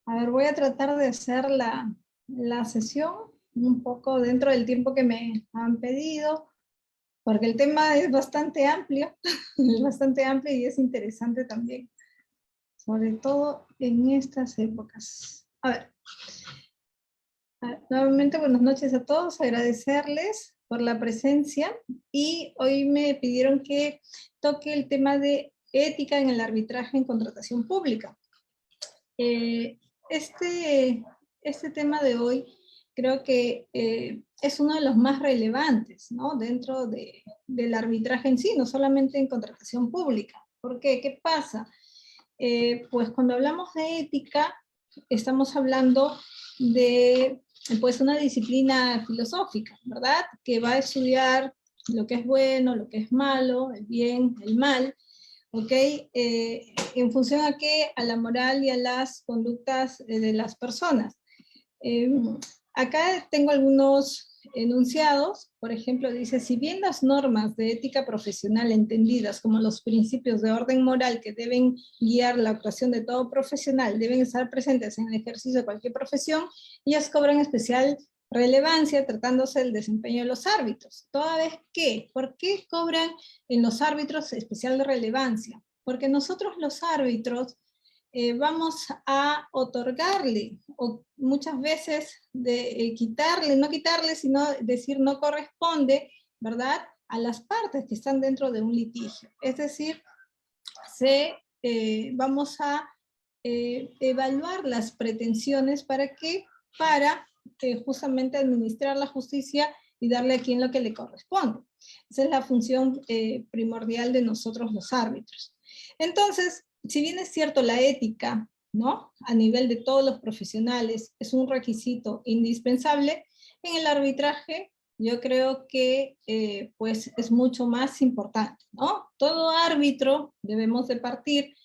A ver, voy a tratar de hacer la sesión un poco dentro del tiempo que me han pedido, porque el tema es bastante amplio, es bastante amplio y es interesante también, sobre todo en estas épocas. Nuevamente buenas noches a todos, agradecerles por la presencia y hoy me pidieron que toque el tema de ética en el arbitraje en contratación pública. Este tema de hoy creo que es uno de los más relevantes, ¿no? Dentro del arbitraje en sí, no solamente en contratación pública. ¿Por qué? ¿Qué pasa? Pues cuando hablamos de ética, estamos hablando de pues una disciplina filosófica, ¿verdad? Que va a estudiar lo que es bueno, lo que es malo, el bien, el mal, ¿ok? En función a qué, a la moral y a las conductas de las personas. Acá tengo algunos enunciados, por ejemplo, dice, si bien las normas de ética profesional entendidas como los principios de orden moral que deben guiar la actuación de todo profesional deben estar presentes en el ejercicio de cualquier profesión, ellas cobran especial relevancia tratándose del desempeño de los árbitros. Toda vez que, ¿por qué cobran en los árbitros especial relevancia? Porque nosotros los árbitros vamos a otorgarle, o muchas veces de quitarle, no quitarle, sino decir no corresponde, ¿verdad?, a las partes que están dentro de un litigio. Es decir, vamos a evaluar las pretensiones para qué, para justamente administrar la justicia y darle a quien lo que le corresponde. Esa es la función primordial de nosotros los árbitros. Entonces, si bien es cierto la ética, ¿no?, a nivel de todos los profesionales es un requisito indispensable, en el arbitraje yo creo que pues es mucho más importante, ¿no? Todo árbitro debemos de partir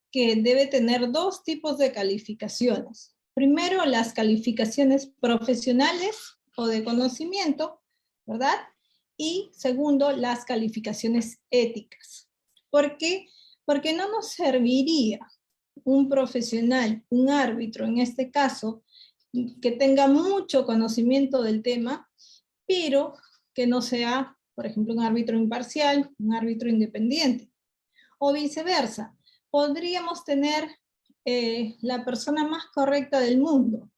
que debe tener dos tipos de calificaciones. Primero, las calificaciones profesionales o de conocimiento, ¿verdad? Y segundo, las calificaciones éticas. ¿Por qué? Porque no nos serviría un profesional, un árbitro en este caso, que tenga mucho conocimiento del tema, pero que no sea, por ejemplo, un árbitro imparcial, un árbitro independiente. O viceversa, podríamos tener la persona más correcta del mundo,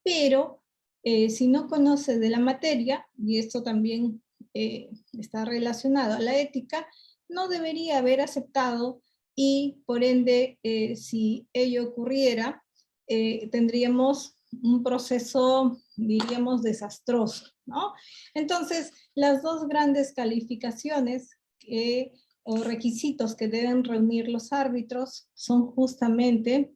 pero si no conoce de la materia, y esto también está relacionado a la ética, no debería haber aceptado y por ende, si ello ocurriera, tendríamos un proceso, diríamos, desastroso, ¿no? Entonces, las dos grandes calificaciones o requisitos que deben reunir los árbitros son justamente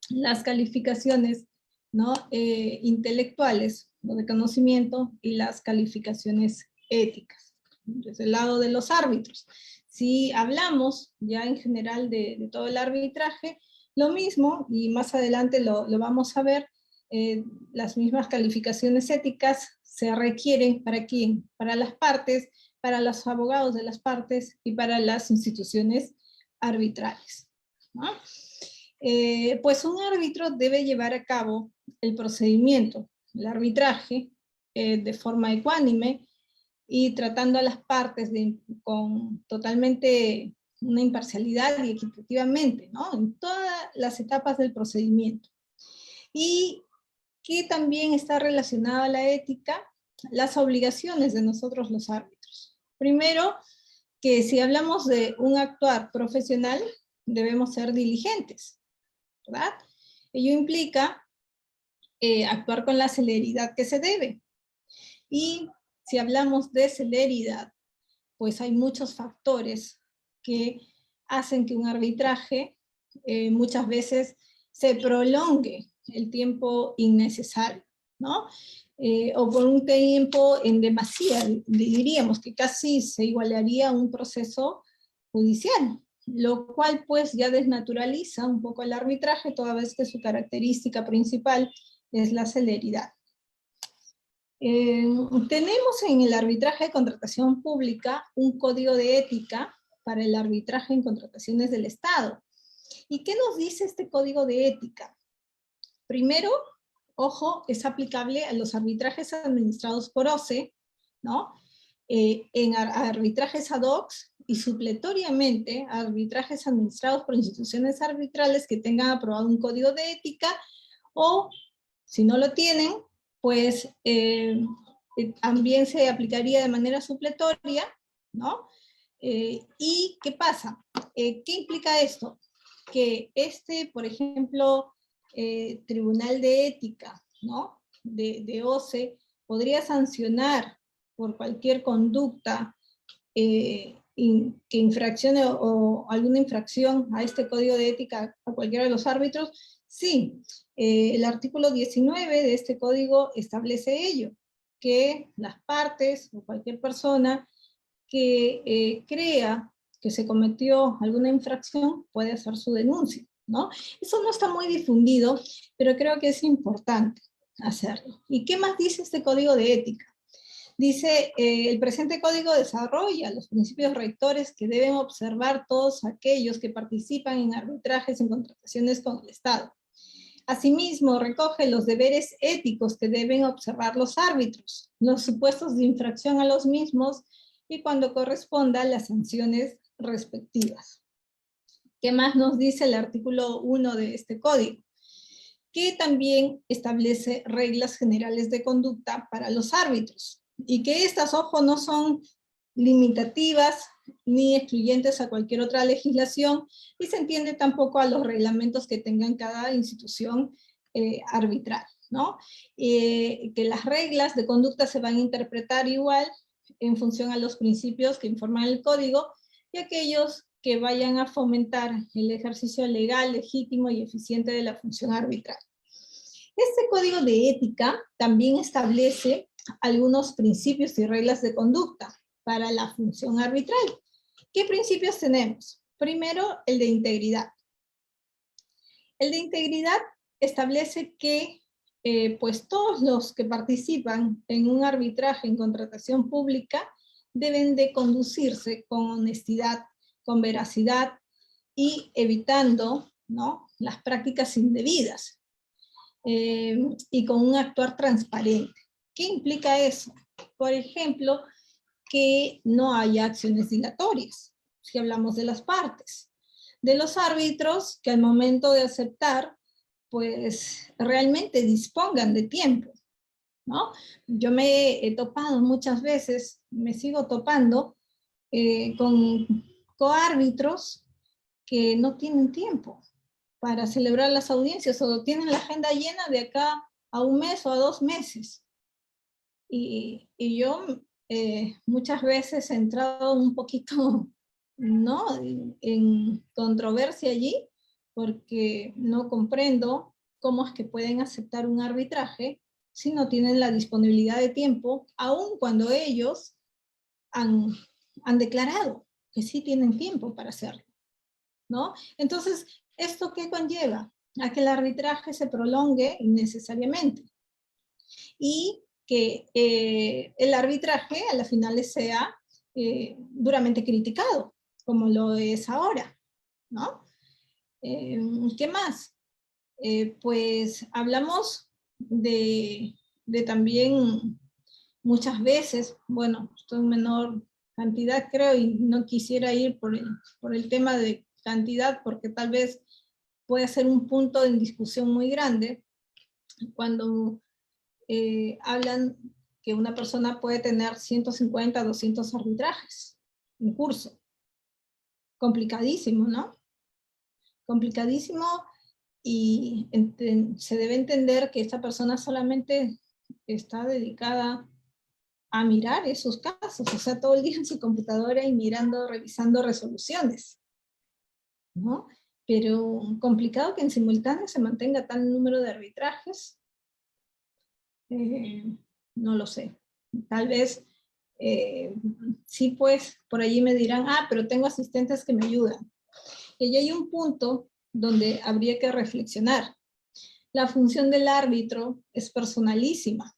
las calificaciones, ¿no?, intelectuales, o de conocimiento, y las calificaciones éticas, desde el lado de los árbitros. Si hablamos ya en general de todo el arbitraje, lo mismo, y más adelante lo vamos a ver, las mismas calificaciones éticas se requieren ¿para quién? Para las partes, para los abogados de las partes y para las instituciones arbitrales, ¿no? Pues un árbitro debe llevar a cabo el procedimiento, el arbitraje, de forma ecuánime y tratando a las partes con totalmente una imparcialidad y equitativamente, ¿no?, en todas las etapas del procedimiento. Y que también está relacionada a la ética, las obligaciones de nosotros los árbitros. Primero, que si hablamos de un actuar profesional, debemos ser diligentes, ¿verdad? Ello implica actuar con la celeridad que se debe. Y si hablamos de celeridad, pues hay muchos factores que hacen que un arbitraje muchas veces se prolongue el tiempo innecesario, ¿no? O por un tiempo en demasía, diríamos que casi se igualaría a un proceso judicial, lo cual pues ya desnaturaliza un poco el arbitraje, toda vez que su característica principal es la celeridad. Tenemos en el arbitraje de contratación pública un código de ética para el arbitraje en contrataciones del Estado. ¿Y qué nos dice este código de ética? Primero, ojo, es aplicable a los arbitrajes administrados por OCE, ¿no? En arbitrajes ad hoc y supletoriamente arbitrajes administrados por instituciones arbitrales que tengan aprobado un código de ética, o si no lo tienen, pues también se aplicaría de manera supletoria, ¿no? ¿Y qué pasa? ¿Qué implica esto? Que por ejemplo, Tribunal de Ética, ¿no? de OCE, podría sancionar por cualquier conducta que infraccione o alguna infracción a este código de ética a cualquiera de los árbitros. Sí, el artículo 19 de este código establece ello, que las partes o cualquier persona que crea que se cometió alguna infracción puede hacer su denuncia, ¿no? Eso no está muy difundido, pero creo que es importante hacerlo. ¿Y qué más dice este código de ética? Dice, el presente código desarrolla los principios rectores que deben observar todos aquellos que participan en arbitrajes en contrataciones con el Estado. Asimismo, recoge los deberes éticos que deben observar los árbitros, los supuestos de infracción a los mismos y cuando corresponda las sanciones respectivas. ¿Qué más nos dice el artículo 1 de este código? Que también establece reglas generales de conducta para los árbitros, y que estas, ojo, no son limitativas ni excluyentes a cualquier otra legislación, y se entiende tampoco a los reglamentos que tengan cada institución arbitral, ¿no? Que las reglas de conducta se van a interpretar igual en función a los principios que informan el código, y aquellos que vayan a fomentar el ejercicio legal, legítimo y eficiente de la función arbitral. Este código de ética también establece algunos principios y reglas de conducta para la función arbitral. ¿Qué principios tenemos? Primero, el de integridad. El de integridad establece que pues todos los que participan en un arbitraje en contratación pública deben de conducirse con honestidad, con veracidad y evitando, ¿no?, las prácticas indebidas y con un actuar transparente. ¿Qué implica eso? Por ejemplo, que no haya acciones dilatorias, si hablamos de las partes. De los árbitros, que al momento de aceptar, pues realmente dispongan de tiempo, ¿no? Yo me he topado muchas veces, me sigo topando con coárbitros que no tienen tiempo para celebrar las audiencias, o tienen la agenda llena de acá a un mes o a 2 meses. Y yo muchas veces he entrado un poquito, ¿no?, en controversia allí, porque no comprendo cómo es que pueden aceptar un arbitraje si no tienen la disponibilidad de tiempo, aun cuando ellos han declarado que sí tienen tiempo para hacerlo, ¿no? Entonces, ¿esto qué conlleva? A que el arbitraje se prolongue innecesariamente y que el arbitraje a la final sea duramente criticado, como lo es ahora, ¿no? ¿Qué más? Pues hablamos de también muchas veces, bueno, esto en menor cantidad creo, y no quisiera ir por el tema de cantidad, porque tal vez puede ser un punto de discusión muy grande, cuando hablan que una persona puede tener 150, 200 arbitrajes en curso. Complicadísimo, ¿no? Complicadísimo, y se debe entender que esta persona solamente está dedicada a mirar esos casos, o sea, todo el día en su computadora y mirando, revisando resoluciones, ¿no? Pero complicado que en simultáneo se mantenga tal número de arbitrajes, no lo sé. Tal vez, sí, pues, por allí me dirán, pero tengo asistentes que me ayudan. Y hay un punto donde habría que reflexionar. La función del árbitro es personalísima.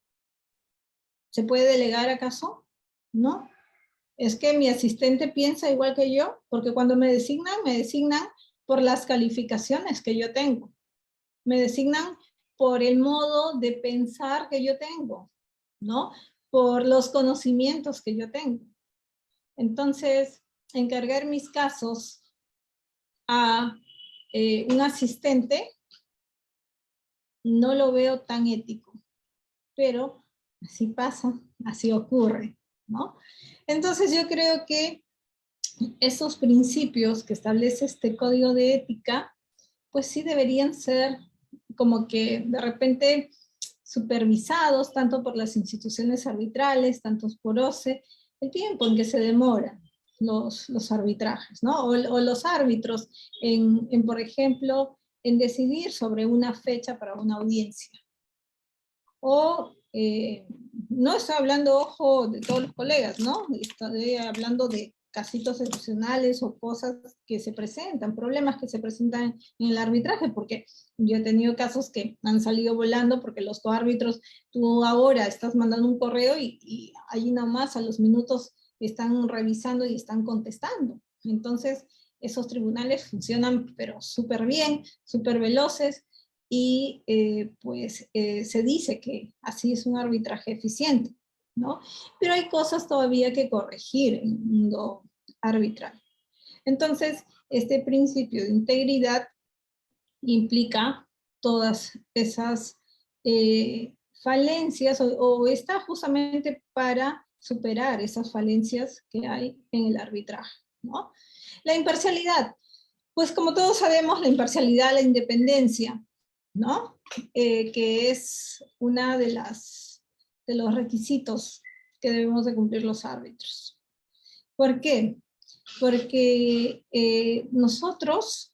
¿Se puede delegar acaso? No. Es que mi asistente piensa igual que yo, porque cuando me designan por las calificaciones que yo tengo. Me designan por el modo de pensar que yo tengo, ¿no? Por los conocimientos que yo tengo. Entonces, encargar mis casos a un asistente no lo veo tan ético, pero así pasa, así ocurre, ¿no? Entonces yo creo que esos principios que establece este código de ética, pues sí deberían ser como que de repente supervisados tanto por las instituciones arbitrales, tanto por OCE, el tiempo en que se demoran los arbitrajes, ¿no? O los árbitros por ejemplo, en decidir sobre una fecha para una audiencia. O, no estoy hablando, ojo, de todos los colegas, ¿no? Estoy hablando de casitos excepcionales o cosas que se presentan, problemas que se presentan en el arbitraje, porque yo he tenido casos que han salido volando porque los coárbitros, tú ahora estás mandando un correo y allí nomás a los minutos están revisando y están contestando. Entonces, esos tribunales funcionan pero súper bien, súper veloces, y se dice que así es un arbitraje eficiente, ¿no? Pero hay cosas todavía que corregir en el mundo arbitral. Entonces, este principio de integridad implica todas esas falencias o está justamente para superar esas falencias que hay en el arbitraje, ¿no? La imparcialidad, pues como todos sabemos, la imparcialidad, la independencia, ¿no? Que es una de los requisitos que debemos de cumplir los árbitros. ¿Por qué? Porque nosotros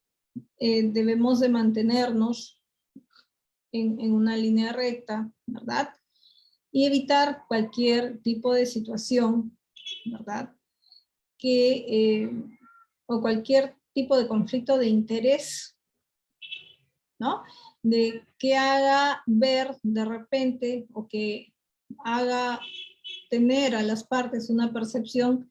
debemos de mantenernos en una línea recta, ¿verdad? Y evitar cualquier tipo de situación, ¿verdad? O cualquier tipo de conflicto de interés, ¿no? De que haga ver de repente o que haga tener a las partes una percepción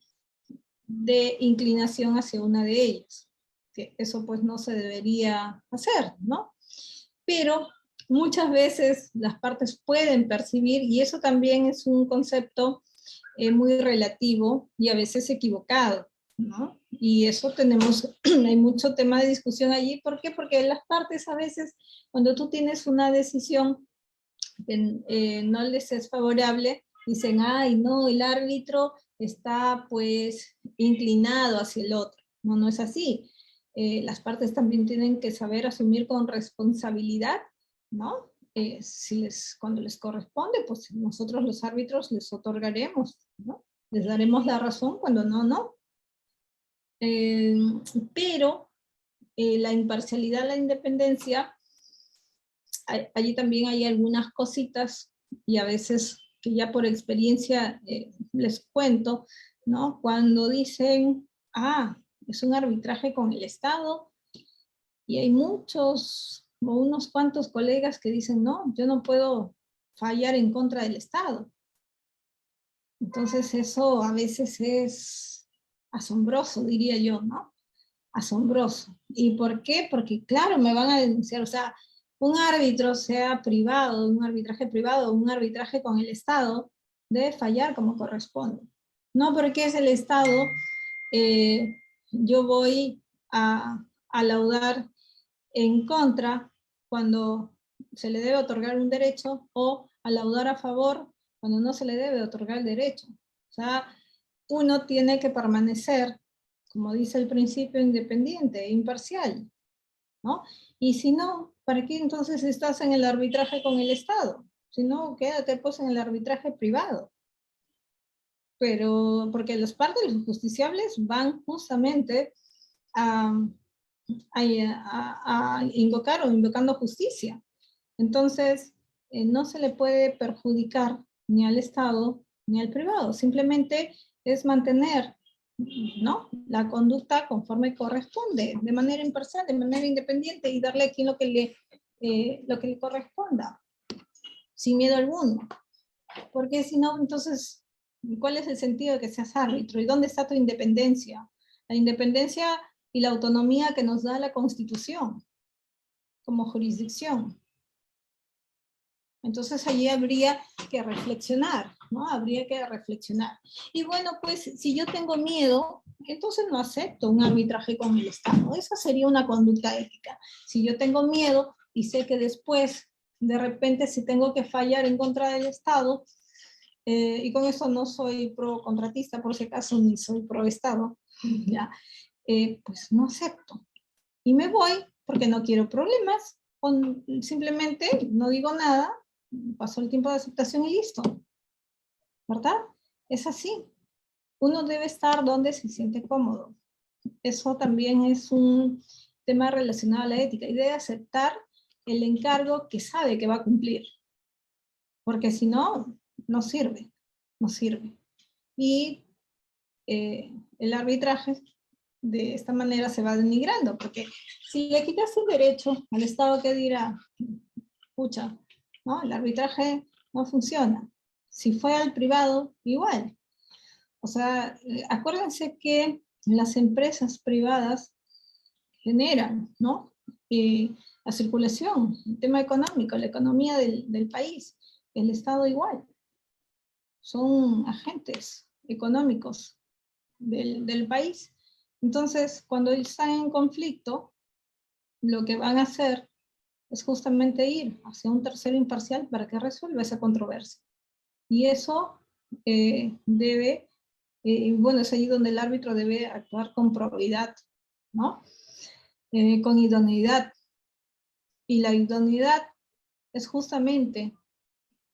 de inclinación hacia una de ellas. Que eso pues no se debería hacer, ¿no? Pero muchas veces las partes pueden percibir, y eso también es un concepto muy relativo y a veces equivocado, ¿no? Y eso hay mucho tema de discusión allí. ¿Por qué? Porque las partes a veces, cuando tú tienes una decisión que no les es favorable, dicen, ay, no, el árbitro está pues inclinado hacia el otro. No, no es así. Las partes también tienen que saber asumir con responsabilidad, ¿no? Cuando les corresponde, pues nosotros los árbitros les otorgaremos, ¿no? Les daremos la razón, cuando no, no. Pero la imparcialidad, la independencia, allí también hay algunas cositas, y a veces que ya por experiencia les cuento, ¿no? Cuando dicen, es un arbitraje con el Estado, y hay muchos o unos cuantos colegas que dicen, no, yo no puedo fallar en contra del Estado. Entonces eso a veces es asombroso, diría yo, ¿no? Asombroso. ¿Y por qué? Porque claro, me van a denunciar, o sea, un árbitro, sea privado, un arbitraje privado, un arbitraje con el Estado, debe fallar como corresponde. No porque es el Estado, eh, yo voy a laudar en contra cuando se le debe otorgar un derecho, o a laudar a favor cuando no se le debe otorgar el derecho. O sea, uno tiene que permanecer, como dice el principio, independiente e imparcial, ¿no? Y si no, ¿para qué entonces estás en el arbitraje con el Estado? Si no, quédate pues en el arbitraje privado. Pero, porque las partes, los justiciables, van justamente a, invocar o invocando justicia. Entonces, no se le puede perjudicar ni al Estado ni al privado, simplemente es mantener, ¿no?, la conducta conforme corresponde, de manera imparcial, de manera independiente, y darle a quien lo que le corresponda, sin miedo alguno. Porque si no, entonces, ¿cuál es el sentido de que seas árbitro? ¿Y dónde está tu independencia? La independencia y la autonomía que nos da la Constitución como jurisdicción. Entonces allí habría que reflexionar, ¿no? Habría que reflexionar. Y bueno, pues si yo tengo miedo, entonces no acepto un arbitraje con el Estado. Esa sería una conducta ética. Si yo tengo miedo y sé que después, de repente, si tengo que fallar en contra del Estado, y con eso no soy pro contratista, por si acaso, ni soy pro Estado, ¿ya? Pues no acepto. Y me voy porque no quiero problemas, o simplemente no digo nada, pasó el tiempo de aceptación y listo, ¿verdad? Es así. Uno debe estar donde se siente cómodo. Eso también es un tema relacionado a la ética y debe aceptar el encargo que sabe que va a cumplir, porque si no, no sirve, no sirve. Y el arbitraje de esta manera se va denigrando, porque si le quitas el derecho al Estado, ¿qué dirá? Pucha, ¿no? El arbitraje no funciona. Si fue al privado, igual. O sea, acuérdense que las empresas privadas generan, ¿no? La circulación, el tema económico, la economía del país, el Estado igual. Son agentes económicos del país. Entonces, cuando están en conflicto, lo que van a hacer es justamente ir hacia un tercero imparcial para que resuelva esa controversia. Y eso debe, bueno, es allí donde el árbitro debe actuar con probidad, ¿no? Con idoneidad. Y la idoneidad es justamente,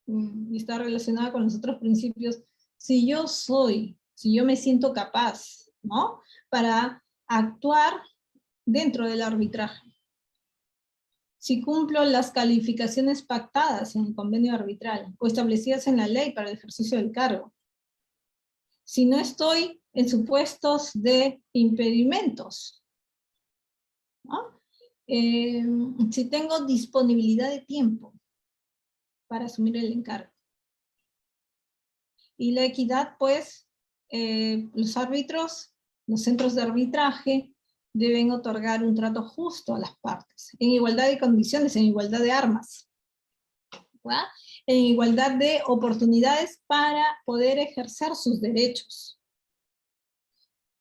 y está relacionada con los otros principios, si yo me siento capaz, ¿no? Para actuar dentro del arbitraje. Si cumplo las calificaciones pactadas en el convenio arbitral o establecidas en la ley para el ejercicio del cargo. Si no estoy en supuestos de impedimentos, ¿no? Si tengo disponibilidad de tiempo para asumir el encargo. Y la equidad, pues, los árbitros, los centros de arbitraje, deben otorgar un trato justo a las partes, en igualdad de condiciones, en igualdad de armas, ¿verdad? En igualdad de oportunidades para poder ejercer sus derechos.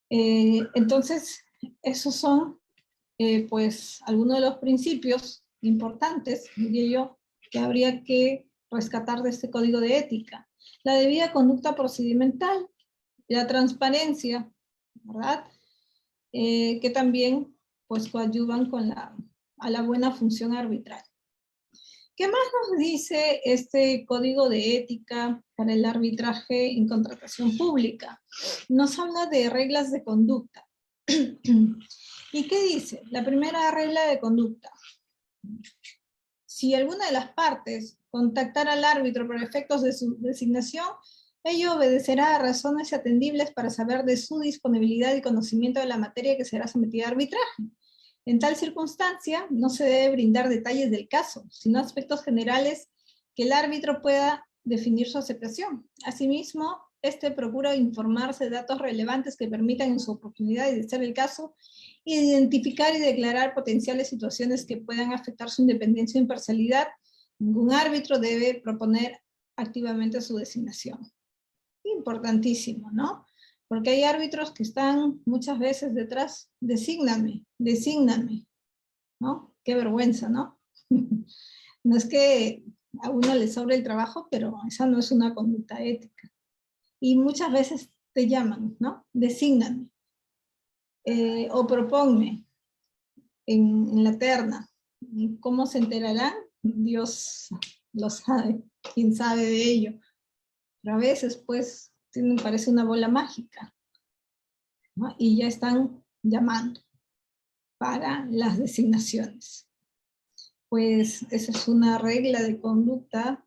Entonces, esos son, pues, algunos de los principios importantes, diría yo, que habría que rescatar de este código de ética. La debida conducta procedimental, la transparencia, ¿verdad? Que también, pues, coadyuvan a la buena función arbitral. ¿Qué más nos dice este código de ética para el arbitraje en contratación pública? Nos habla de reglas de conducta. ¿Y qué dice? La primera regla de conducta. Si alguna de las partes contactara al árbitro por efectos de su designación, ello obedecerá a razones atendibles para saber de su disponibilidad y conocimiento de la materia que será sometida a arbitraje. En tal circunstancia, no se debe brindar detalles del caso, sino aspectos generales que el árbitro pueda definir su aceptación. Asimismo, este procura informarse de datos relevantes que permitan en su oportunidad de ser el caso, identificar y declarar potenciales situaciones que puedan afectar su independencia o imparcialidad. Ningún árbitro debe proponer activamente su designación. Importantísimo, ¿no? Porque hay árbitros que están muchas veces detrás, desígname, ¿no? Qué vergüenza, ¿no? No es que a uno le sobre el trabajo, pero esa no es una conducta ética. Y muchas veces te llaman, ¿no? Desígname. O proponme en la terna. ¿Cómo se enterarán? Dios lo sabe, quién sabe de ello. Pero a veces, pues, parece una bola mágica, ¿no? Y ya están llamando para las designaciones. Pues esa es una regla de conducta,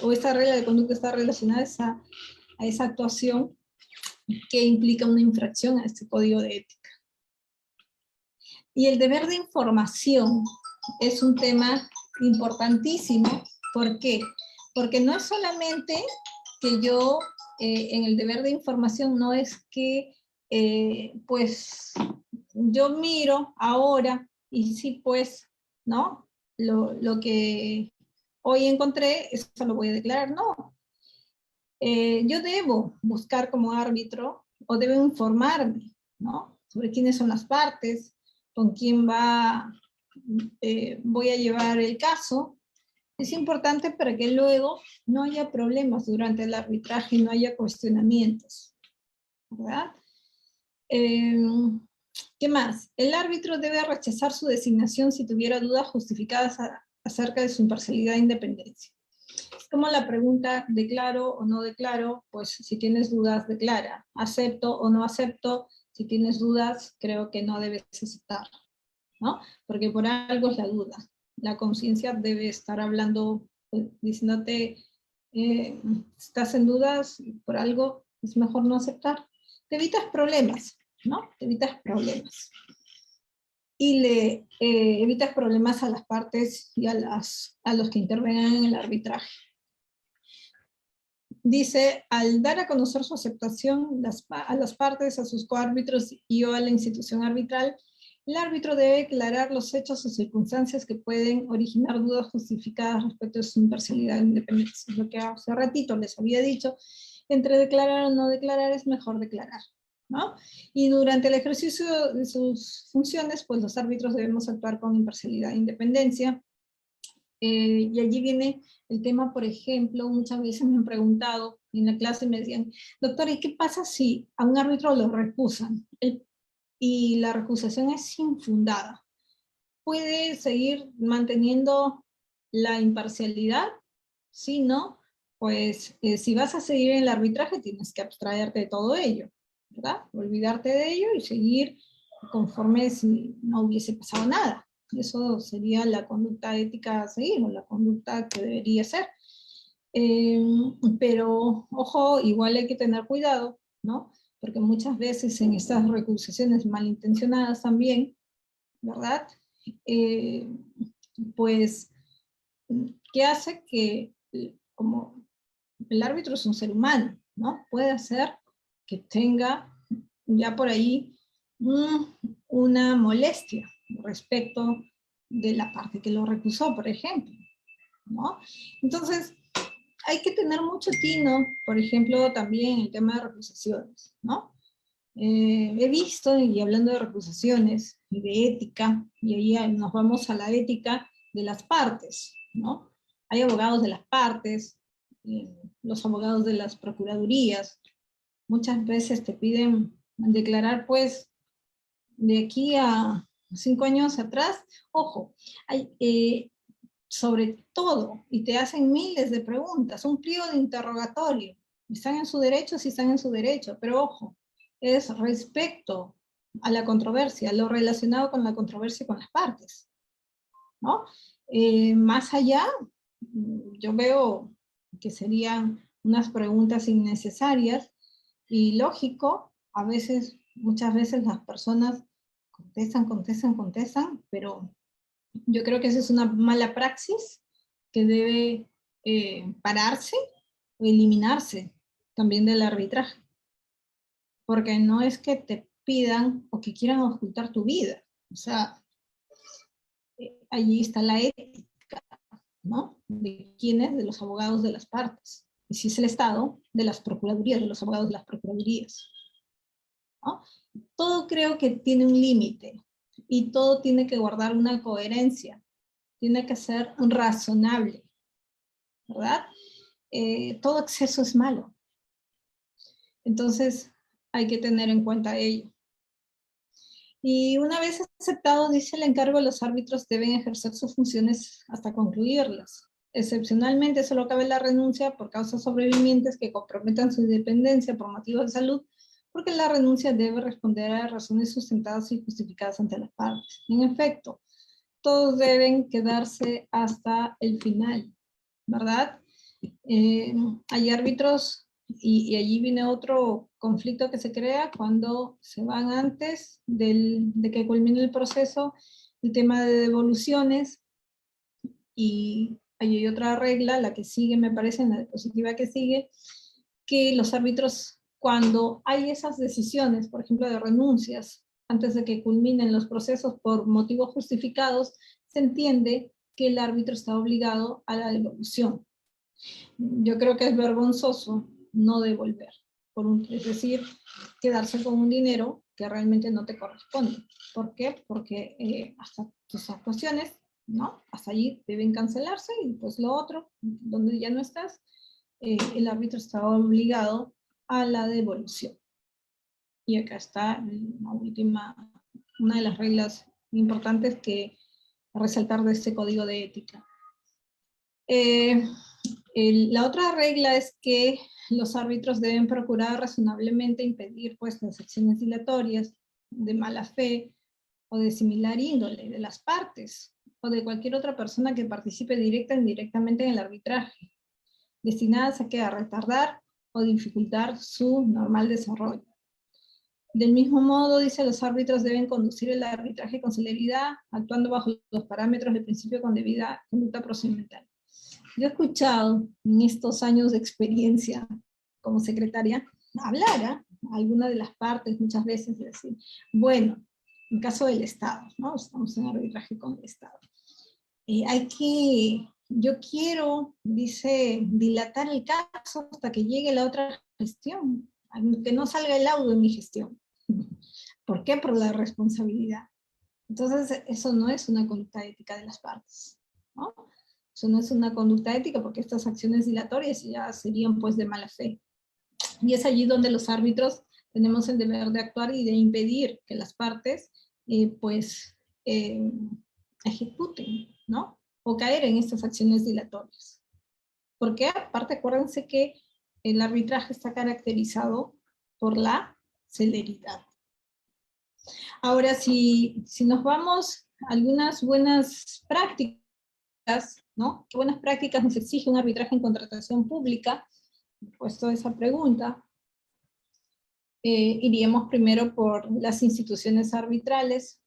o esta regla de conducta está relacionada a esa actuación que implica una infracción a este código de ética. Y el deber de información es un tema importantísimo. ¿Por qué? Porque no es solamente que yo, en el deber de información, no es que, pues, yo miro ahora y sí, pues, ¿no? Lo que hoy encontré, eso lo voy a declarar, no. Yo debo buscar como árbitro o debo informarme, ¿no? Sobre quiénes son las partes, con quién voy a llevar el caso. Es importante para que luego no haya problemas durante el arbitraje y no haya cuestionamientos, ¿verdad? ¿Qué más? El árbitro debe rechazar su designación si tuviera dudas justificadas acerca de su imparcialidad e independencia. Es como la pregunta, ¿declaro o no declaro? Pues si tienes dudas, declara. ¿Acepto o no acepto? Si tienes dudas, creo que no debes aceptar, ¿no? Porque por algo es la duda. La conciencia debe estar hablando, diciéndote, estás en dudas, por algo es mejor no aceptar. Te evitas problemas, ¿no? Te evitas problemas. Y le evitas problemas a las partes y a los que intervengan en el arbitraje. Dice, al dar a conocer su aceptación a las partes, a sus coárbitros y o a la institución arbitral, el árbitro debe declarar los hechos o circunstancias que pueden originar dudas justificadas respecto a su imparcialidad e independencia. Lo que hace ratito les había dicho, entre declarar o no declarar es mejor declarar, ¿no? Y durante el ejercicio de sus funciones, pues los árbitros debemos actuar con imparcialidad e independencia. Y allí viene el tema, por ejemplo, muchas veces me han preguntado en la clase, me decían, doctora, ¿y qué pasa si a un árbitro lo recusan? Y la recusación es infundada. ¿Puede seguir manteniendo la imparcialidad? Si no, pues si vas a seguir en el arbitraje tienes que abstraerte de todo ello, ¿verdad? Olvidarte de ello y seguir conforme si no hubiese pasado nada. Eso sería la conducta ética a seguir, o la conducta que debería ser. Pero, ojo, igual hay que tener cuidado, ¿no? Porque muchas veces en estas recusaciones malintencionadas también, ¿verdad? Pues, ¿qué hace? Que como el árbitro es un ser humano, ¿no? Puede hacer que tenga ya por ahí una molestia respecto de la parte que lo recusó, por ejemplo, ¿no? Entonces, hay que tener mucho tino, por ejemplo, también el tema de recusaciones, ¿no? He visto, y hablando de recusaciones y de ética, y ahí nos vamos a la ética de las partes, ¿no? Hay abogados de las partes, los abogados de las procuradurías, muchas veces te piden declarar, pues, de aquí a 5 años atrás, ojo, hay, sobre todo, y te hacen miles de preguntas, un pliego de interrogatorio, están en su derecho, sí están en su derecho, pero ojo, es respecto a la controversia, lo relacionado con la controversia con las partes, ¿no? Más allá, yo veo que serían unas preguntas innecesarias y lógico, muchas veces las personas contestan, pero yo creo que esa es una mala praxis que debe pararse o eliminarse también del arbitraje. Porque no es que te pidan o que quieran ocultar tu vida. O sea, allí está la ética, ¿no? ¿De quiénes? De los abogados de las partes. Y si es el Estado, de las procuradurías, de los abogados de las procuradurías, ¿no? Todo creo que tiene un límite y todo tiene que guardar una coherencia. Tiene que ser razonable, ¿verdad? Todo exceso es malo. Entonces, hay que tener en cuenta ello. Y una vez aceptado, dice el encargo, los árbitros deben ejercer sus funciones hasta concluirlas. Excepcionalmente, solo cabe la renuncia por causas sobrevivientes que comprometan su independencia por motivos de salud, porque la renuncia debe responder a razones sustentadas y justificadas ante las partes. En efecto, todos deben quedarse hasta el final, ¿verdad? Hay árbitros, y allí viene otro conflicto que se crea cuando se van antes de que culmine el proceso, el tema de devoluciones, y hay otra regla, la que sigue, me parece, en la diapositiva que sigue, que los árbitros, cuando hay esas decisiones, por ejemplo, de renuncias, antes de que culminen los procesos por motivos justificados, se entiende que el árbitro está obligado a la devolución. Yo creo que es vergonzoso no devolver, es decir, quedarse con un dinero que realmente no te corresponde. ¿Por qué? Porque hasta tus actuaciones, ¿no? Hasta allí deben cancelarse, y pues lo otro, donde ya no estás, el árbitro está obligado a la devolución. Y acá está una de las reglas importantes que resaltar de este código de ética. La otra regla es que los árbitros deben procurar razonablemente impedir pues, las acciones dilatorias de mala fe o de similar índole de las partes o de cualquier otra persona que participe directa o indirectamente en el arbitraje, destinadas a retardar o dificultar su normal desarrollo. Del mismo modo, dice, los árbitros deben conducir el arbitraje con celeridad, actuando bajo los parámetros del principio con debida conducta procedimental. Yo he escuchado en estos años de experiencia como secretaria hablar a alguna de las partes muchas veces de decir, bueno, en caso del Estado, ¿no? Estamos en arbitraje con el Estado. Yo quiero, dice, dilatar el caso hasta que llegue la otra gestión, que no salga el laudo en mi gestión. ¿Por qué? Por la responsabilidad. Entonces, eso no es una conducta ética de las partes, ¿no? Eso no es una conducta ética porque estas acciones dilatorias ya serían pues de mala fe. Y es allí donde los árbitros tenemos el deber de actuar y de impedir que las partes ejecuten, ¿no? O caer en estas acciones dilatorias. Porque aparte acuérdense que el arbitraje está caracterizado por la celeridad. Ahora, si nos vamos a algunas buenas prácticas, ¿no? ¿Qué buenas prácticas nos exige un arbitraje en contratación pública? Puesto esa pregunta, iríamos primero por las instituciones arbitrales,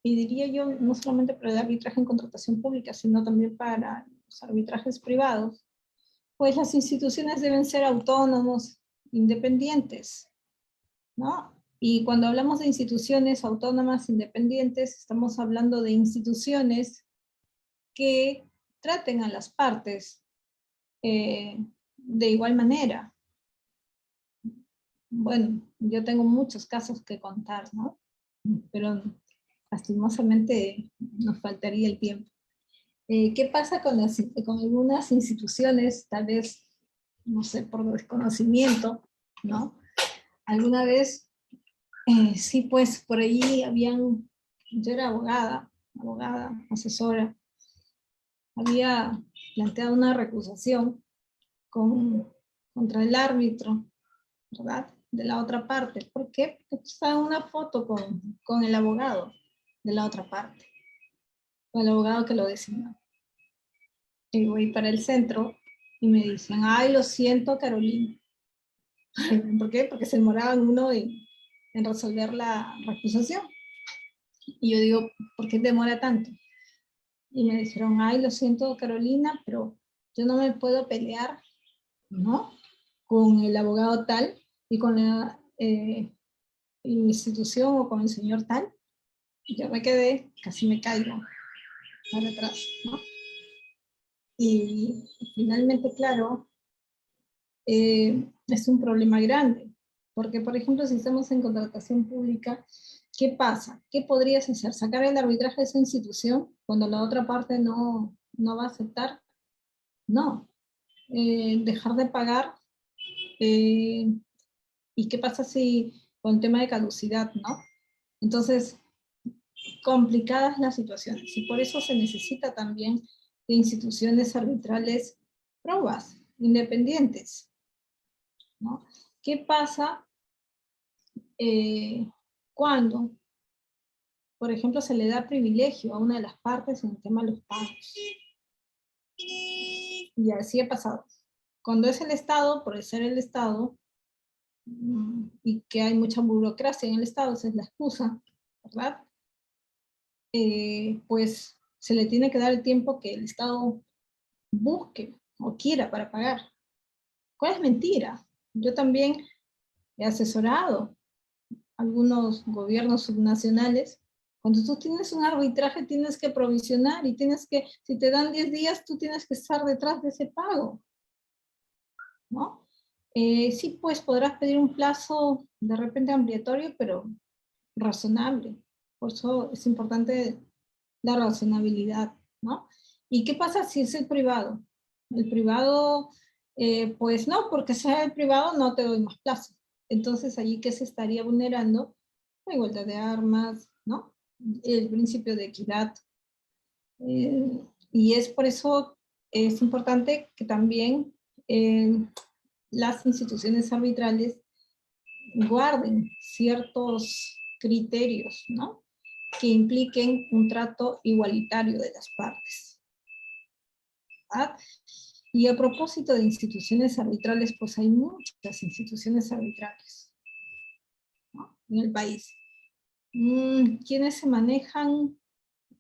y diría yo, no solamente para el arbitraje en contratación pública, sino también para los arbitrajes privados, pues las instituciones deben ser autónomos, independientes, ¿no? Y cuando hablamos de instituciones autónomas, independientes, estamos hablando de instituciones que traten a las partes de igual manera. Bueno, yo tengo muchos casos que contar, ¿no? Pero lastimosamente nos faltaría el tiempo. ¿Qué pasa con algunas instituciones, tal vez, no sé, por desconocimiento, ¿no? Alguna vez, sí, pues por ahí yo era abogada, asesora, había planteado una recusación contra el árbitro, ¿verdad? De la otra parte. ¿Por qué? Porque estaba una foto con el abogado de la otra parte, con el abogado que lo designó. Y voy para el centro y me dicen, ay, lo siento, Carolina. ¿Por qué? Porque se demoraban uno en resolver la recusación. Y yo digo, ¿por qué demora tanto? Y me dijeron, ay, lo siento, Carolina, pero yo no me puedo pelear, ¿no? Con el abogado tal y con la institución o con el señor tal. Y yo me quedé, casi me caigo para atrás, ¿no? Y finalmente, claro, es un problema grande. Porque, por ejemplo, si estamos en contratación pública, ¿qué pasa? ¿Qué podrías hacer? ¿Sacar el arbitraje de esa institución cuando la otra parte no va a aceptar? No. Dejar de pagar. ¿Y qué pasa si con el tema de caducidad, no? Entonces, complicadas las situaciones. Y por eso se necesita también de instituciones arbitrales probas, independientes, ¿no? ¿Qué pasa cuando, por ejemplo, se le da privilegio a una de las partes en el tema de los pagos? Y así ha pasado. Cuando es el Estado, por ser el Estado, y que hay mucha burocracia en el Estado, esa es la excusa, ¿verdad? Pues se le tiene que dar el tiempo que el Estado busque o quiera para pagar. ¿Cuál es mentira? Yo también he asesorado a algunos gobiernos subnacionales, Cuando tú tienes un arbitraje tienes que provisionar y tienes que, si te dan 10 días, tú tienes que estar detrás de ese pago, ¿no? Sí, pues podrás pedir un plazo de repente ampliatorio, pero razonable. Por eso es importante la razonabilidad, ¿no? ¿Y qué pasa si es el privado? El privado, pues no, porque sea el privado no te doy más plazo. Entonces allí que se estaría vulnerando la igualdad de armas, ¿no? El principio de equidad. Y es por eso es importante que también las instituciones arbitrales guarden ciertos criterios, ¿no? Que impliquen un trato igualitario de las partes, ¿verdad? Y a propósito de instituciones arbitrales, pues hay muchas instituciones arbitrales, ¿no? En el país. ¿Quiénes se manejan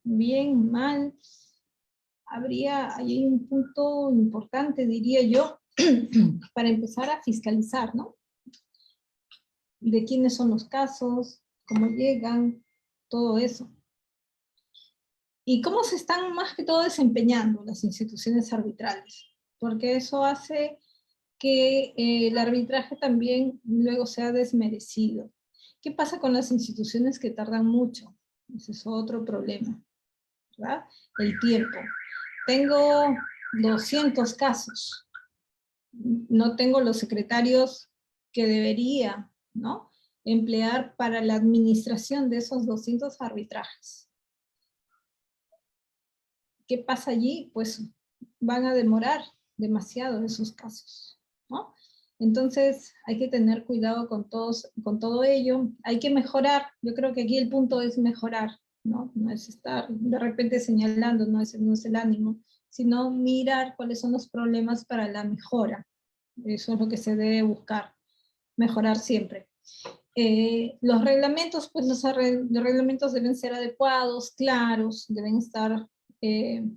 bien, mal? Hay un punto importante, diría yo, para empezar a fiscalizar, ¿no? De quiénes son los casos, cómo llegan, todo eso. Y cómo se están más que todo desempeñando las instituciones arbitrales, porque eso hace que el arbitraje también luego sea desmerecido. ¿Qué pasa con las instituciones que tardan mucho? Ese es otro problema, ¿verdad? El tiempo. Tengo 200 casos, no tengo los secretarios que debería, ¿no?, emplear para la administración de esos 200 arbitrajes. ¿Qué pasa allí? Pues van a demorar demasiado esos casos, ¿no? Entonces hay que tener cuidado con todo ello. Hay que mejorar. Yo creo que aquí el punto es mejorar, ¿no? No es estar de repente señalando, no es el ánimo, sino mirar cuáles son los problemas para la mejora. Eso es lo que se debe buscar, mejorar siempre. Los reglamentos, pues los reglamentos deben ser adecuados, claros, deben estar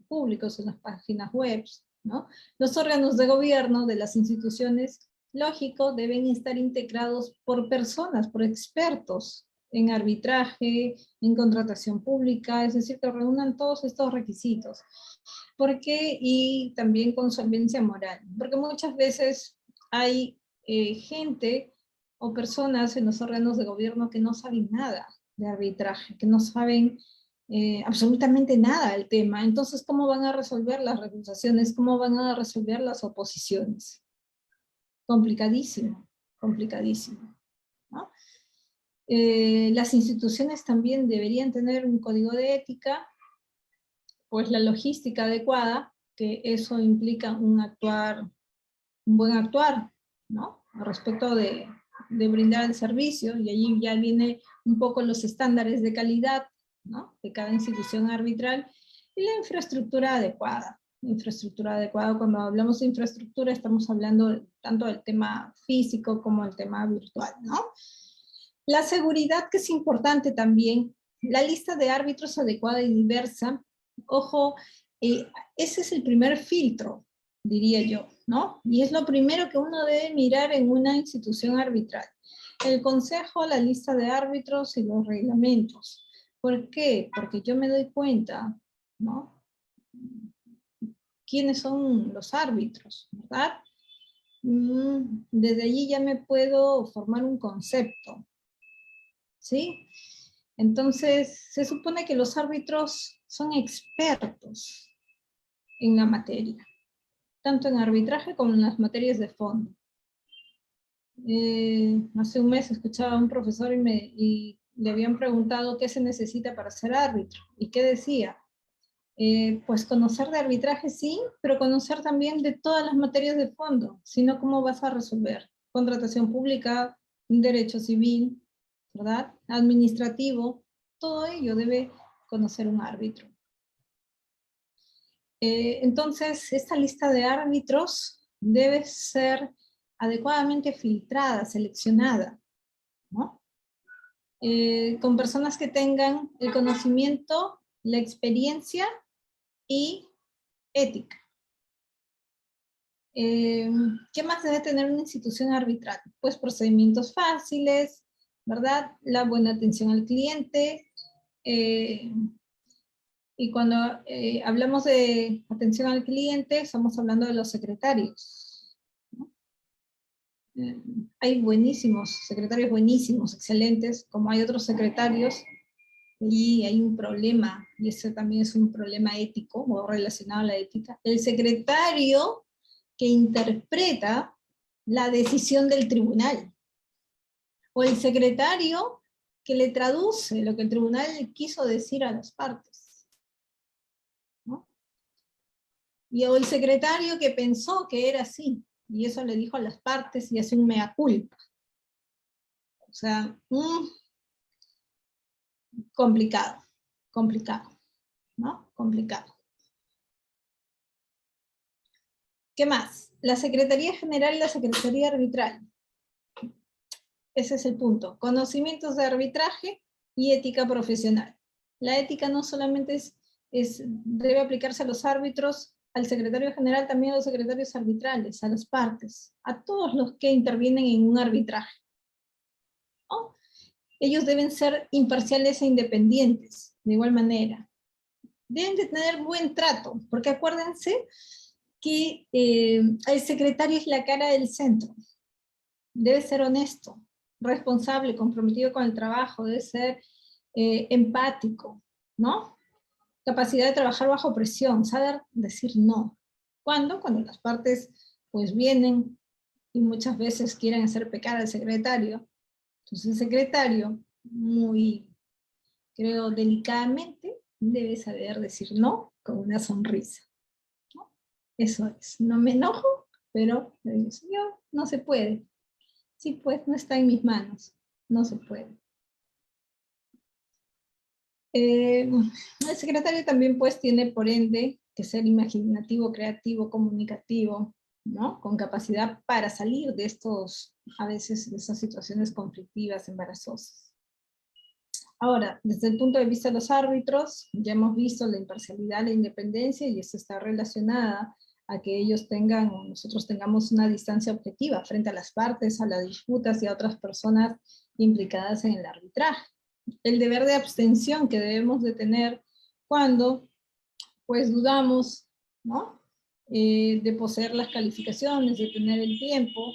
públicos en las páginas web, ¿no? Los órganos de gobierno de las instituciones, lógico, deben estar integrados por personas, por expertos en arbitraje, en contratación pública, es decir, que reúnan todos estos requisitos. ¿Por qué? Y también con solvencia moral, porque muchas veces hay gente o personas en los órganos de gobierno que no saben nada de arbitraje, que no saben absolutamente nada del tema. Entonces, ¿cómo van a resolver las recusaciones? ¿Cómo van a resolver las oposiciones? Complicadísimo, complicadísimo, ¿no? Las instituciones también deberían tener un código de ética, pues la logística adecuada, que eso implica un buen actuar, ¿no? Respecto de brindar el servicio, y allí ya viene un poco los estándares de calidad, ¿no?, de cada institución arbitral, y la infraestructura adecuada. Infraestructura adecuada, cuando hablamos de infraestructura, estamos hablando tanto del tema físico como del tema virtual, ¿no? La seguridad, que es importante también, la lista de árbitros adecuada y diversa. Ojo, ese es el primer filtro, diría yo, ¿no? Y es lo primero que uno debe mirar en una institución arbitral. El consejo, la lista de árbitros y los reglamentos. ¿Por qué? Porque yo me doy cuenta, ¿no?, quiénes son los árbitros, ¿verdad? Desde allí ya me puedo formar un concepto, ¿sí? Entonces, se supone que los árbitros son expertos en la materia, tanto en arbitraje como en las materias de fondo. Hace un mes escuchaba a un profesor y le habían preguntado qué se necesita para ser árbitro. ¿Y qué decía? Pues conocer de arbitraje sí, pero conocer también de todas las materias de fondo, si no, ¿cómo vas a resolver? Contratación pública, derecho civil, ¿verdad? Administrativo, todo ello debe conocer un árbitro. Entonces, esta lista de árbitros debe ser adecuadamente filtrada, seleccionada, ¿no? Con personas que tengan el conocimiento, la experiencia y ética. ¿Qué más debe tener una institución arbitral? Pues procedimientos fáciles, ¿verdad? La buena atención al cliente, y cuando hablamos de atención al cliente, estamos hablando de los secretarios, ¿no? Hay buenísimos, secretarios buenísimos, excelentes, como hay otros secretarios, y hay un problema, y ese también es un problema ético, o relacionado a la ética. El secretario que interpreta la decisión del tribunal, o el secretario que le traduce lo que el tribunal quiso decir a las partes, ¿no? O el secretario que pensó que era así, y eso le dijo a las partes y hace un mea culpa. O sea, complicado, ¿no? Complicado. ¿Qué más? La Secretaría General y la Secretaría Arbitral. Ese es el punto. Conocimientos de arbitraje y ética profesional. La ética no solamente debe aplicarse a los árbitros, al secretario general, también a los secretarios arbitrales, a las partes, a todos los que intervienen en un arbitraje, ¿no? Ellos deben ser imparciales e independientes, de igual manera. Deben de tener buen trato, porque acuérdense que el secretario es la cara del centro. Debe ser honesto, responsable, comprometido con el trabajo, debe ser empático, ¿no? Capacidad de trabajar bajo presión, saber decir no. ¿Cuándo? Cuando las partes pues vienen y muchas veces quieren hacer pecar al secretario. Entonces el secretario, muy, creo, delicadamente, debe saber decir no con una sonrisa, ¿no? Eso es, no me enojo, pero le digo, señor, no se puede. Sí, pues no está en mis manos, no se puede. El secretario también pues tiene por ende que ser imaginativo, creativo, comunicativo, ¿no? Con capacidad para salir de a veces, de esas situaciones conflictivas, embarazosas. Ahora, desde el punto de vista de los árbitros, ya hemos visto la imparcialidad, la independencia, y esto está relacionada a que ellos tengan, o nosotros tengamos una distancia objetiva frente a las partes, a las disputas y a otras personas implicadas en el arbitraje. El deber de abstención que debemos de tener cuando pues dudamos, ¿no? De poseer las calificaciones, de tener el tiempo,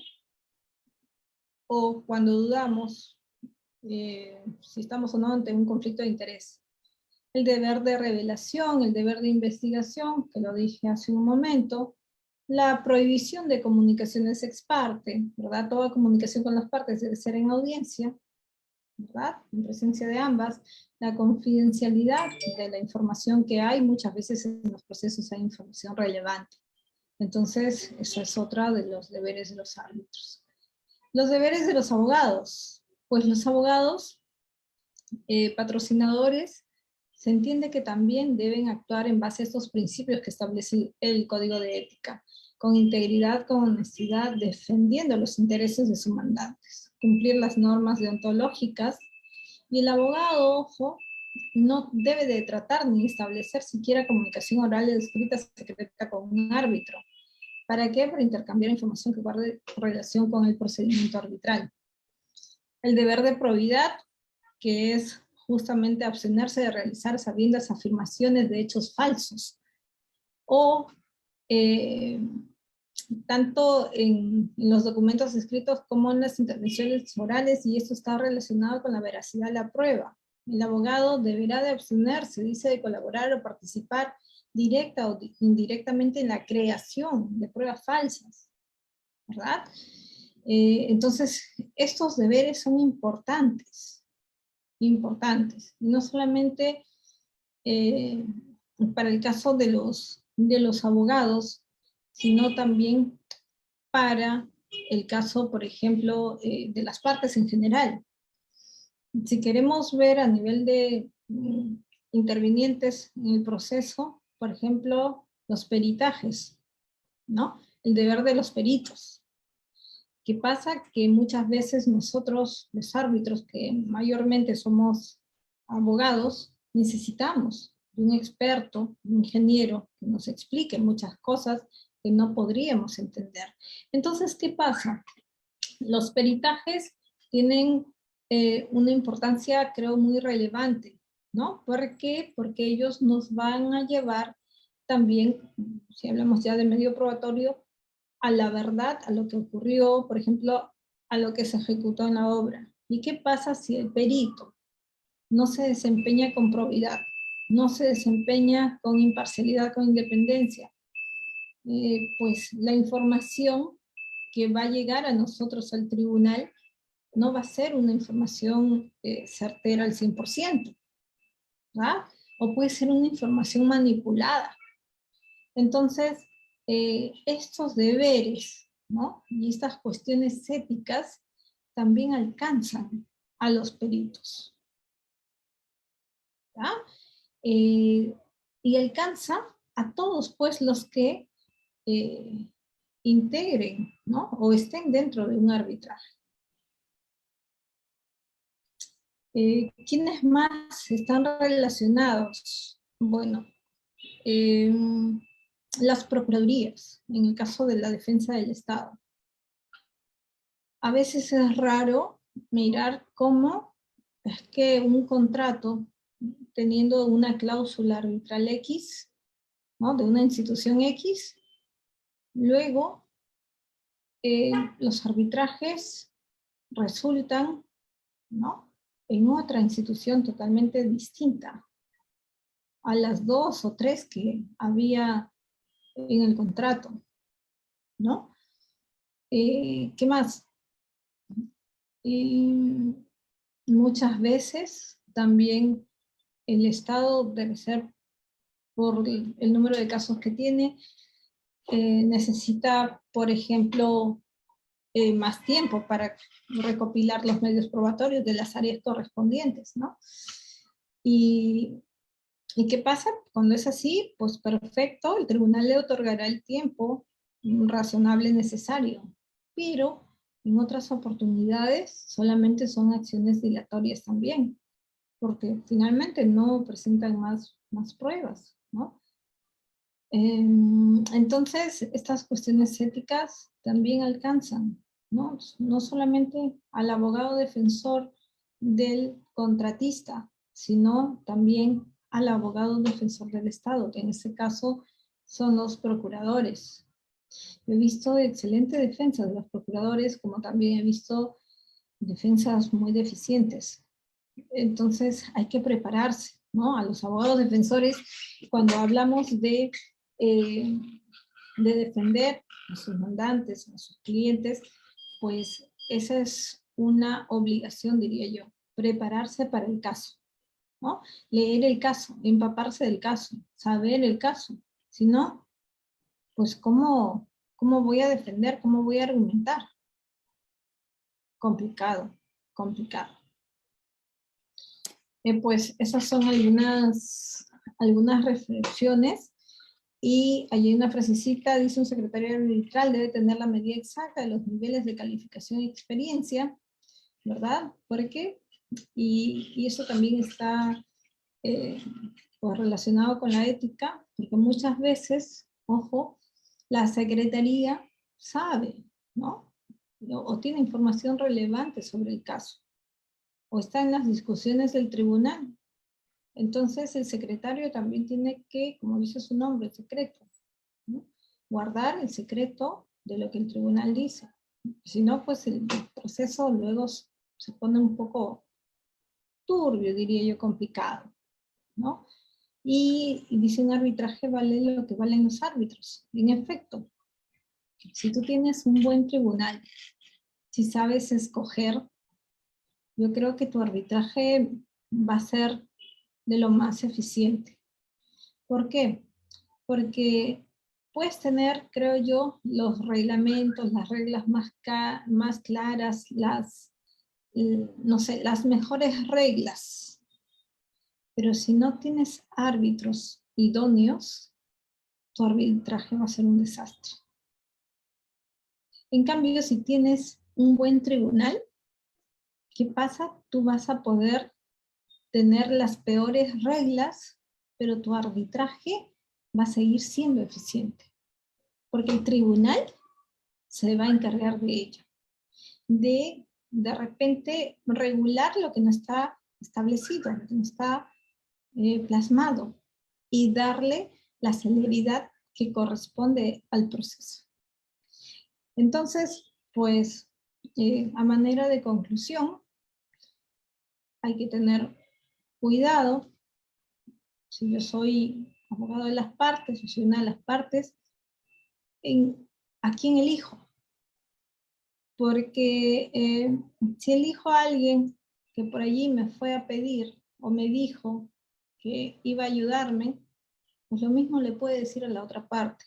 o cuando dudamos si estamos o no ante un conflicto de interés. El deber de revelación, el deber de investigación, que lo dije hace un momento, la prohibición de comunicaciones ex parte, ¿verdad? Toda comunicación con las partes debe ser en audiencia, ¿verdad? En presencia de ambas. La confidencialidad de la información que hay, muchas veces en los procesos hay información relevante. Entonces, eso es otra de los deberes de los árbitros. Los deberes de los abogados. Pues los abogados, patrocinadores, se entiende que también deben actuar en base a estos principios que establece el Código de Ética, con integridad, con honestidad, defendiendo los intereses de sus mandantes, cumplir las normas deontológicas, y el abogado, ojo, no debe de tratar ni establecer siquiera comunicación oral o escrita secreta con un árbitro. ¿Para qué? Para intercambiar información que guarde relación con el procedimiento arbitral. El deber de probidad, que es justamente abstenerse de realizar sabiendas afirmaciones de hechos falsos, o tanto en los documentos escritos como en las intervenciones orales, y esto está relacionado con la veracidad de la prueba. El abogado deberá de abstenerse, dice, de colaborar o participar directa o indirectamente en la creación de pruebas falsas, ¿verdad? Entonces, estos deberes son importantes, y no solamente para el caso de los abogados, sino también para el caso, por ejemplo, de las partes en general. Si queremos ver a nivel de intervinientes en el proceso, por ejemplo, los peritajes, ¿no? El deber de los peritos. ¿Qué pasa? Que muchas veces nosotros, los árbitros, que mayormente somos abogados, necesitamos de un experto, un ingeniero, que nos explique muchas cosas que no podríamos entender. Entonces, ¿qué pasa? Los peritajes tienen una importancia, creo, muy relevante, ¿no? ¿Por qué? Porque ellos nos van a llevar también, si hablamos ya de medio probatorio, a la verdad, a lo que ocurrió, por ejemplo, a lo que se ejecutó en la obra. ¿Y qué pasa si el perito no se desempeña con probidad, no se desempeña con imparcialidad, con independencia? Pues la información que va a llegar a nosotros al tribunal no va a ser una información certera al 100%, ¿verdad? O puede ser una información manipulada. Entonces, estos deberes, ¿no? Y estas cuestiones éticas también alcanzan a los peritos, ¿verdad? Y alcanza a todos, pues, los que integren, ¿no? O estén dentro de un arbitraje. ¿Quiénes más están relacionados? Bueno, las procuradurías, en el caso de la defensa del Estado. A veces es raro mirar cómo es que un contrato, teniendo una cláusula arbitral X, ¿no? De una institución X, luego los arbitrajes resultan, ¿no? En otra institución totalmente distinta a las 2 o 3 que había en el contrato, ¿no? ¿Qué más? Y muchas veces también el Estado debe ser, por el número de casos que tiene, necesita, por ejemplo, más tiempo para recopilar los medios probatorios de las áreas correspondientes, ¿no? ¿Y qué pasa? Cuando es así, pues perfecto, el tribunal le otorgará el tiempo razonable necesario, pero en otras oportunidades solamente son acciones dilatorias también, porque finalmente no presentan más pruebas, ¿no? Entonces, estas cuestiones éticas también alcanzan, ¿no? No solamente al abogado defensor del contratista, sino también al abogado defensor del Estado, que en este caso son los procuradores. Yo he visto excelente defensa de los procuradores, como también he visto defensas muy deficientes. Entonces hay que prepararse, ¿no? A los abogados defensores, cuando hablamos eh, de defender a sus mandantes, a sus clientes, pues esa es una obligación, diría yo, prepararse para el caso, ¿no? Leer el caso, empaparse del caso, saber el caso. Si no, pues ¿cómo voy a defender? ¿Cómo voy a argumentar? Complicado, complicado. Pues esas son algunas reflexiones. Y allí hay una frasecita, dice: un secretario arbitral debe tener la medida exacta de los niveles de calificación y experiencia, ¿verdad? ¿Por qué? Y eso también está pues relacionado con la ética, porque muchas veces, ojo, la secretaría sabe, ¿no? O tiene información relevante sobre el caso, o está en las discusiones del tribunal. Entonces el secretario también tiene que, como dice su nombre, secreto, ¿no? Guardar el secreto de lo que el tribunal dice. Si no, pues el proceso luego se pone un poco turbio, diría yo, complicado, ¿no? Y dice: un arbitraje vale lo que valen los árbitros. En efecto, si tú tienes un buen tribunal, si sabes escoger, yo creo que tu arbitraje va a ser de lo más eficiente. ¿Por qué? Porque puedes tener, creo yo, los reglamentos, las reglas más claras, no sé, las mejores reglas. Pero si no tienes árbitros idóneos, tu arbitraje va a ser un desastre. En cambio, si tienes un buen tribunal, ¿qué pasa? Tú vas a poder tener las peores reglas, pero tu arbitraje va a seguir siendo eficiente, porque el tribunal se va a encargar de ello, de repente regular lo que no está establecido, lo que no está plasmado y darle la celeridad que corresponde al proceso. Entonces, pues, a manera de conclusión, hay que tener cuidado. Si yo soy abogado de las partes, yo soy una de las partes, ¿a quién elijo? Porque si elijo a alguien que por allí me fue a pedir o me dijo que iba a ayudarme, pues lo mismo le puede decir a la otra parte,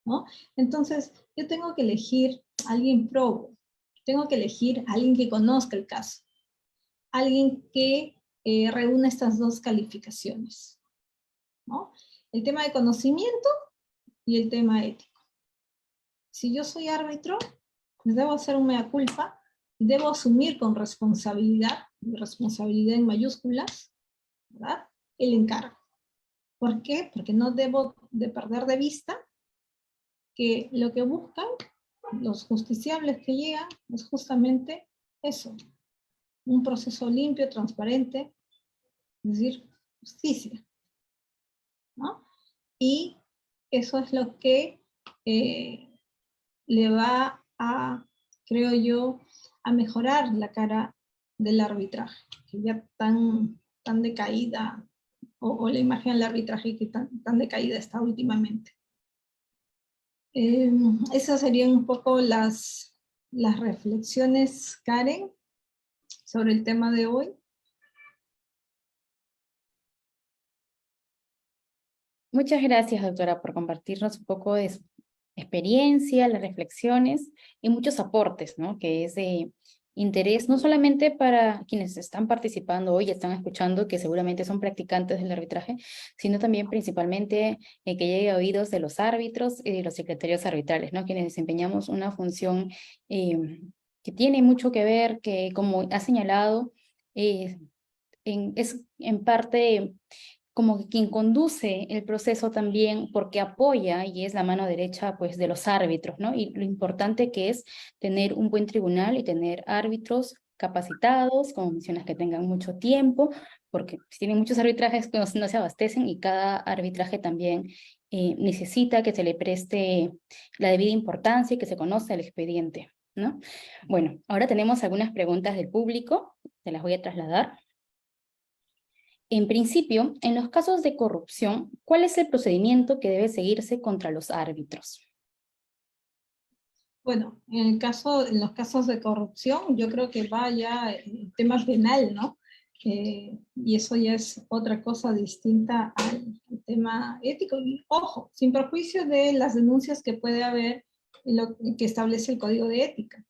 ¿no? Entonces, yo tengo que elegir a alguien probo, tengo que elegir a alguien que conozca el caso, alguien que reúna estas dos calificaciones, ¿no? El tema de conocimiento y el tema ético. Si yo soy árbitro, debo hacer un mea culpa, debo asumir con responsabilidad en mayúsculas, ¿verdad? El encargo. ¿Por qué? Porque no debo de perder de vista que lo que buscan los justiciables que llegan es justamente eso, un proceso limpio, transparente, es decir, justicia, ¿no? Y eso es lo que le va a, creo yo, a mejorar la cara del arbitraje, que ya tan decaída, o la imagen del arbitraje que tan decaída está últimamente. Esas serían un poco las reflexiones, Karen, sobre el tema de hoy. Muchas gracias, doctora, por compartirnos un poco de su experiencia, las reflexiones y muchos aportes, ¿no? Que es de interés no solamente para quienes están participando hoy y están escuchando, que seguramente son practicantes del arbitraje, sino también principalmente que llegue a oídos de los árbitros y de los secretarios arbitrales, ¿no? Quienes desempeñamos una función que tiene mucho que ver, que como ha señalado, es en parte como quien conduce el proceso también, porque apoya y es la mano derecha pues de los árbitros, ¿no? Y lo importante que es tener un buen tribunal y tener árbitros capacitados, como mencionas, que tengan mucho tiempo, porque tienen muchos arbitrajes que no se abastecen y cada arbitraje también necesita que se le preste la debida importancia y que se conozca el expediente, ¿no? Bueno, ahora tenemos algunas preguntas del público, te las voy a trasladar. En principio, en los casos de corrupción, ¿cuál es el procedimiento que debe seguirse contra los árbitros? Bueno, en los casos de corrupción, yo creo que va ya el tema penal, ¿no? Y eso ya es otra cosa distinta al tema ético. Y, ojo, sin perjuicio de las denuncias que puede haber en lo que establece el Código de Ética.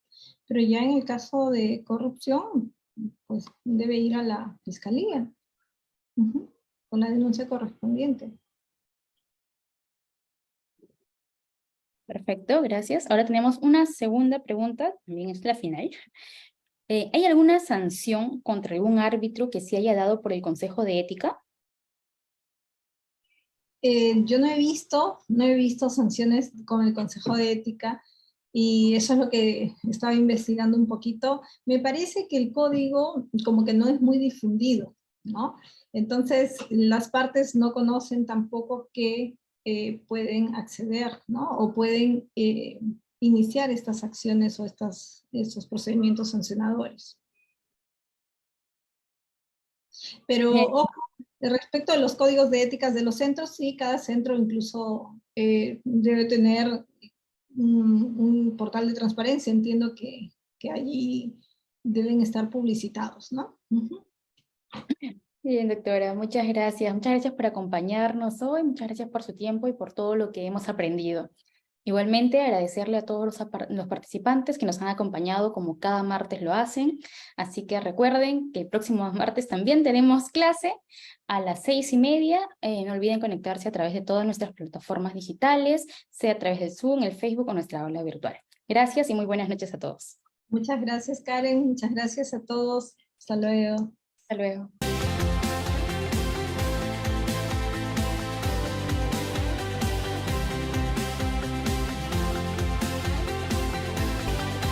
Pero ya en el caso de corrupción, pues debe ir a la fiscalía, con la denuncia correspondiente. Perfecto, gracias. Ahora tenemos una segunda pregunta, también es la final. ¿Hay alguna sanción contra algún árbitro que se haya dado por el Consejo de Ética? Yo no he visto sanciones con el Consejo de Ética, y eso es lo que estaba investigando un poquito. Me parece que el código como que no es muy difundido, ¿no? Entonces, las partes no conocen tampoco que pueden acceder, ¿no? O pueden iniciar estas acciones o estos procedimientos sancionadores. Pero, Bien. ojo, respecto a los códigos de éticas de los centros, sí, cada centro incluso debe tener un portal de transparencia. Entiendo que allí deben estar publicitados, ¿no? Bien, doctora, muchas gracias. Muchas gracias por acompañarnos hoy, muchas gracias por su tiempo y por todo lo que hemos aprendido. Igualmente, agradecerle a todos los participantes que nos han acompañado como cada martes lo hacen. Así que recuerden que el próximo martes también tenemos clase a las 6:30. No olviden conectarse a través de todas nuestras plataformas digitales, sea a través de Zoom, el Facebook o nuestra aula virtual. Gracias y muy buenas noches a todos. Muchas gracias, Karen. Muchas gracias a todos. Hasta luego. Hasta luego.